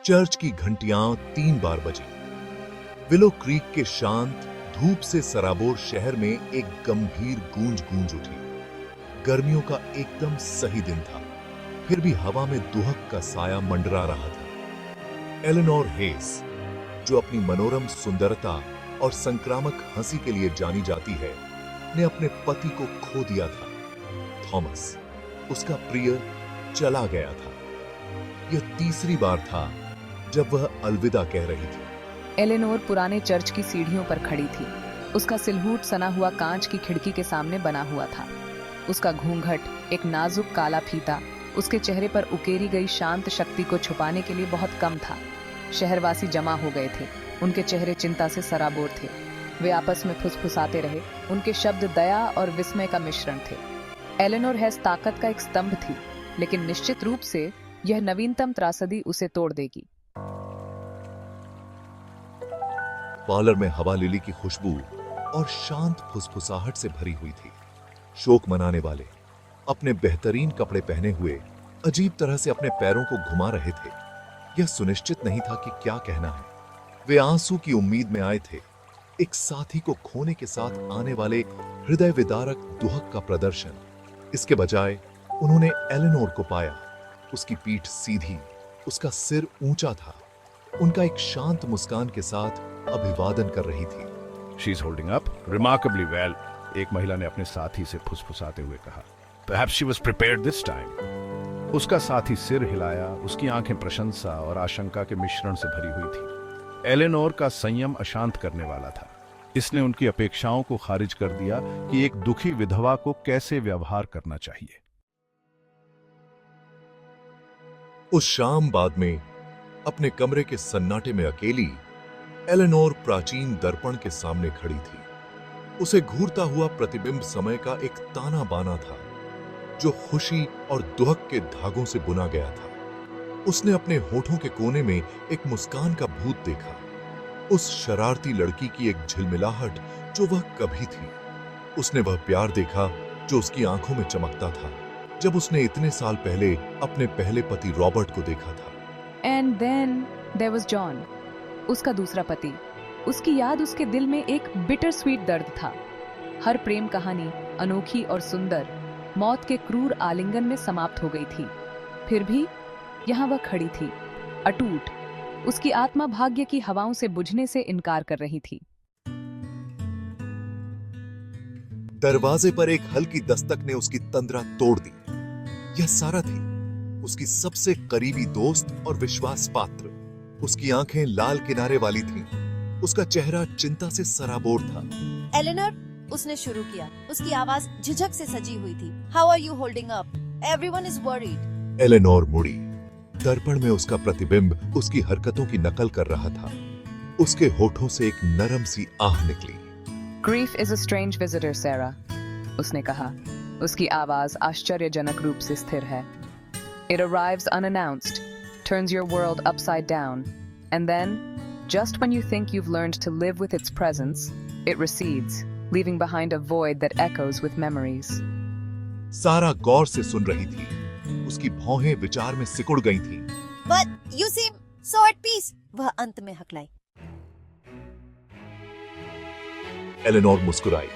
Church की घंटियां 3 बार बजी। विलो क्रीक के शांत, धूप से सराबोर शहर में एक गंभीर गूंज गूंज उठी। गर्मियों का एकदम सही दिन था, फिर भी हवा में दुहक का साया मंडरा रहा था। एलेनोर हेस, जो अपनी मनोरम सुंदरता और संक्रामक हंसी के लिए जानी जाती है, ने अपने पति को खो दिया था। थॉमस, उसका प्रिय, चला गया था। यह तीसरी बार था जब वह अलविदा कह रही थी। एलेनोर पुराने चर्च की सीढ़ियों पर खड़ी थी। उसका सिलहूट सना हुआ कांच की खिड़की के सामने बना हुआ था। उसका घूंघट, एक नाजुक काला फीता, उसके चेहरे पर उकेरी गई शांत शक्ति को छुपाने के लिए बहुत कम था। शहरवासी जमा हो गए थे। उनके चेहरे चिंता से सराबोर थे। वे आपस में फुसफुसाते रहे। उनके शब्द दया और विस्मय का मिश्रण थे। एलेनोर हेस ताकत का एक स्तंभ थी, लेकिन निश्चित रूप से यह नवीनतम त्रासदी उसे तोड़ देगी। पार्लर में हवा लिली की खुशबू और शांत फुसफुसाहट से भरी हुई थी। शोक मनाने वाले अपने बेहतरीन कपड़े पहने हुए अजीब तरह से अपने पैरों को घुमा रहे थे। यह सुनिश्चित नहीं था कि क्या कहना है। वे आंसू की उम्मीद में आए थे, एक साथी को खोने के साथ आने वाले हृदय विदारक दुहक का प्रदर्शन। इसके बजाय उन्होंने एलेनोर को पाया। उसकी पीठ सीधी, उसका सिर ऊंचा था। उनका एक शांत मुस्कान के साथ अभिवादन कर रही थी। She's holding up remarkably well, एक महिला ने अपने साथी से फुसफुसाते हुए कहा। Perhaps she was prepared this time. उसका साथी सिर हिलाया। उसकी आंखें प्रशंसा और आशंका के मिश्रण से भरी हुई थी। एलेनोर का संयम अशांत करने वाला था। इसने उनकी अपेक्षाओं को खारिज कर दिया कि एक दुखी विधवा को कैसे व्यवहार करना चाहिए। उस शाम बाद में अपने कमरे के सन्नाटे में अकेली एलेनोर प्राचीन दर्पण के सामने खड़ी थी। उसे घूरता हुआ प्रतिबिंब समय का एक ताना बाना था, जो खुशी और दुहक के धागों से बुना गया था। उसने अपने होठों के कोने में एक मुस्कान का भूत देखा, उस शरारती लड़की की एक झिलमिलाहट जो वह कभी थी। उसने वह प्यार देखा जो उसकी आंखों में चमकता था जब उसने इतने साल पहले अपने पहले पति रॉबर्ट को देखा था। And then there was John, उसका दूसरा पति। उसकी याद उसके दिल में एक बिटर स्वीट दर्द था। हर प्रेम कहानी, अनोखी और सुंदर, मौत के क्रूर आलिंगन में समाप्त हो गई थी। फिर भी यहाँ वह खड़ी थी, अटूट। उसकी आत्मा भाग्य की हवाओं से बुझने से इनकार कर रही थी। दरवाजे पर एक हल्की दस्तक ने उसकी तंद्रा तोड़ दी। यह सारा थी, उसकी सबसे करीबी दोस्त और विश्वास पात्र। उसकी आंखें लाल किनारे वाली थीं। उसका चेहरा चिंता से सराबोर था। एलेनोर, उसने शुरू किया। उसकी आवाज झिझक से सजी हुई थी। How are you holding up? Everyone is worried. Eleanor मुड़ी। दर्पण में उसका प्रतिबिंब उसकी हरकतों की नकल कर रहा था। उसके होठों से एक नरम सी आह निकली। Grief is a strange visitor, Sarah, उसने कहा। उसकी आवाज आश्चर्यजनक रूप से स्थिर है। It arrives unannounced, turns your world upside down, and then, just when you think you've learned to live with its presence, it recedes, leaving behind a void that echoes with memories. सारा गौर से सुन रही थी। उसकी भौहें विचार में सिकुड़ गई थीं। But you seem so at peace, वह अंत में हकलाई। एलेनोर मुस्कुराई,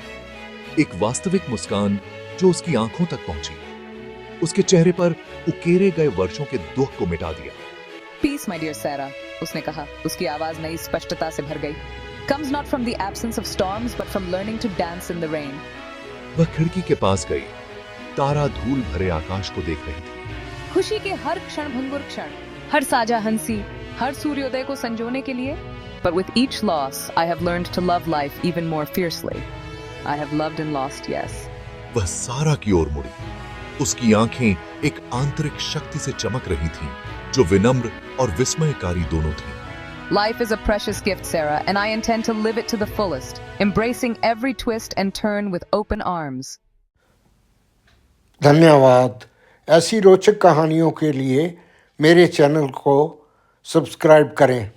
एक वास्तविक मुस्कान जो उसकी आंखों तक पहुंची। उसके चेहरे पर उकेरे गए वर्षों के दुख को मिटा दिया। Peace, my dear Sarah, उसने कहा। उसकी आवाज नई स्पष्टता से भर गई। Comes not from the absence of storms, but from learning to dance in the rain. वह खिड़की के पास गई, तारा धूल भरे आकाश को देख रही थी। खुशी के हर क्षण भंगुर क्षण, हर साझा हंसी, हर सूर्योदय को संजोने के लिए। But with each loss, I have learned to love life even more fiercely. I have loved and lost, yes. वह सारा की ओर मुड़ी। उसकी आंखें एक आंतरिक शक्ति से चमक रही थीं, जो विनम्र और विस्मयकारी दोनों थीं। Life is a precious gift, Sarah, and I intend to live it to the fullest, embracing every twist and turn with open arms. धन्यवाद। ऐसी रोचक कहानियों के लिए मेरे चैनल को सब्सक्राइब करें।